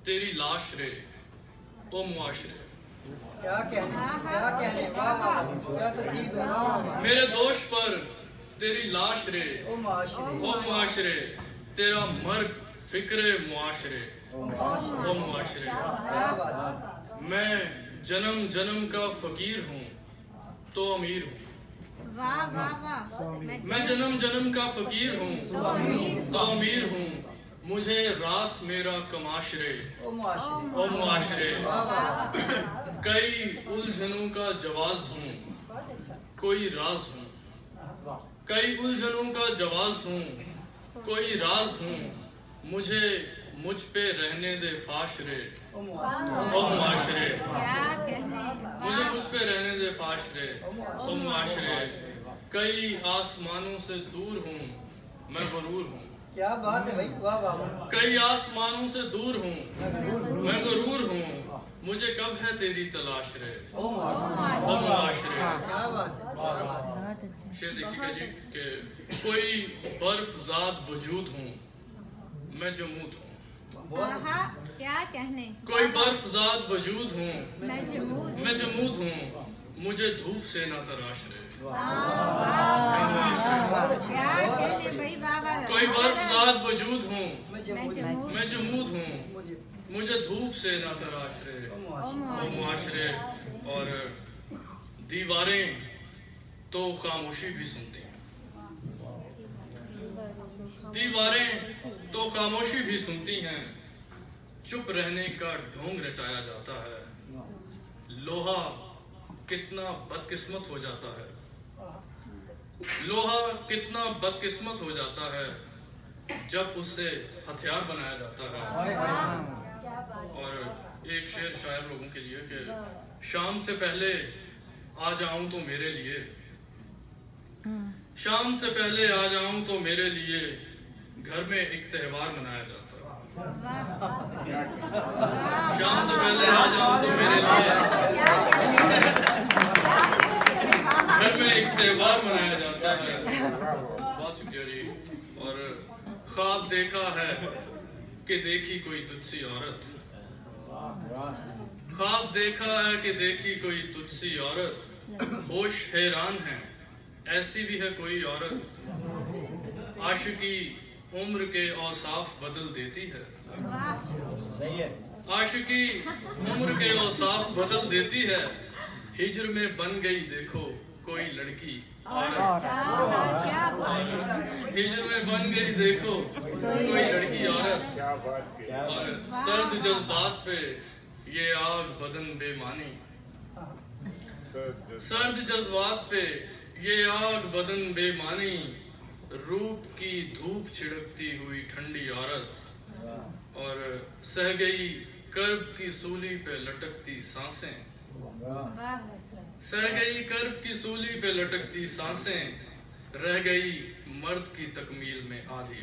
तेरी लाश रे ओ मुआशरे। क्या कहने वाह वाह क्या तरकीब है, वाह वाह मेरे दोष पर तेरी लाश रे ओ मुआशरे ओ मुआशरे, तेरा मर्ग फिक्रे मुआशरे ओ मुआशरे। क्या बात है। मैं जन्म जन्म का फकीर हूँ तो अमीर हूँ। वाह वाह वाह। मैं जन्म जन्म का फकीर हूँ तो अमीर हूँ। मुझे रास मेरा कमाशरे ओ मुआशरे ओ मुआशरे। वाह वाह कई उलझनों का जवाज हूँ कोई राज हूँ। कई उलझनों का जवाज हूँ कोई राज हूँ। मुझे मुझ पे रहने दे फाशरे ओ मुआशरे ओ मुआशरे। क्या कहने मुझे मुझ पे रहने दे फाशरे ओ मुआशरे। कई आसमानों से दूर हूँ मैं गरूर हूँ। क्या बात है भाई, वाह वाह वाह। कई आसमानों से दूर हूँ मैं गरूर हूँ। मुझे कब है तेरी तलाश रे ओ मुआशरे ओ मुआशरे। क्या बात है। शेर देखिएगा जी कि कोई बर्फ ज़ाद वजूद हूँ मैं जमूद हूँ। आहा, क्या कहने कोई बर्फ ज़ाद वजूद हूँ मैं जमूद मैं जमूद हूँ। मुझे धूप से ना तराश रे वाह मुआशरे। क्या कहने भाई वाह वाह। कोई बर्फ ज़ाद वजूद हूँ मैं मैं जम्मू जमूद मैं जमूद हूँ। मुझे मुझे धूप से ना तराश रे ओ ओ मुआशरे ओ मुआशरे। और दीवारें तो खामोशी भी सुनती हैं। दीवारें तो खामोशी भी सुनती हैं। चुप रहने का ढोंग रचाया जाता है। लोहा कितना बदकिस्मत हो जाता है। लोहा कितना बदकिस्मत हो जाता है जब उससे हथियार बनाया जाता है। और एक शेर शायर लोगों के लिए कि शाम से पहले आ जाऊं तो मेरे लिए, शाम से पहले आ जाऊं तो मेरे लिए घर में एक त्योहार मनाया जाता है। शाम से पहले आ जाऊं तो मेरे लिए घर में एक त्योहार मनाया जाता है। बहुत शुक्रिया जी। और ख्वाब देखा है कि देखी कोई तुझसी औरत। ख्वाब देखा है कि देखी कोई तुझसी औरत। होश हैरान है ऐसी भी है कोई औरत। आशिकी उम्र के औसाफ बदल देती है। सही है। आशिकी उम्र के औसाफ बदल देती है। हिजर में बन गई देखो कोई लड़की औरत। क्या बात। हिजर में बन गई देखो कोई लड़की औरत। और सर्द जज्बात पे ये आग बदन बेमानी। सर्द जज्बात पे ये आग बदन बेमानी। रूप की धूप छिड़कती हुई ठंडी औरत। और सह गई कर्ब की सूली पे लटकती सांसें। सह गई कर्ब की सूली पे लटकती सांसें। रह गई मर्द की तकमील में आधी।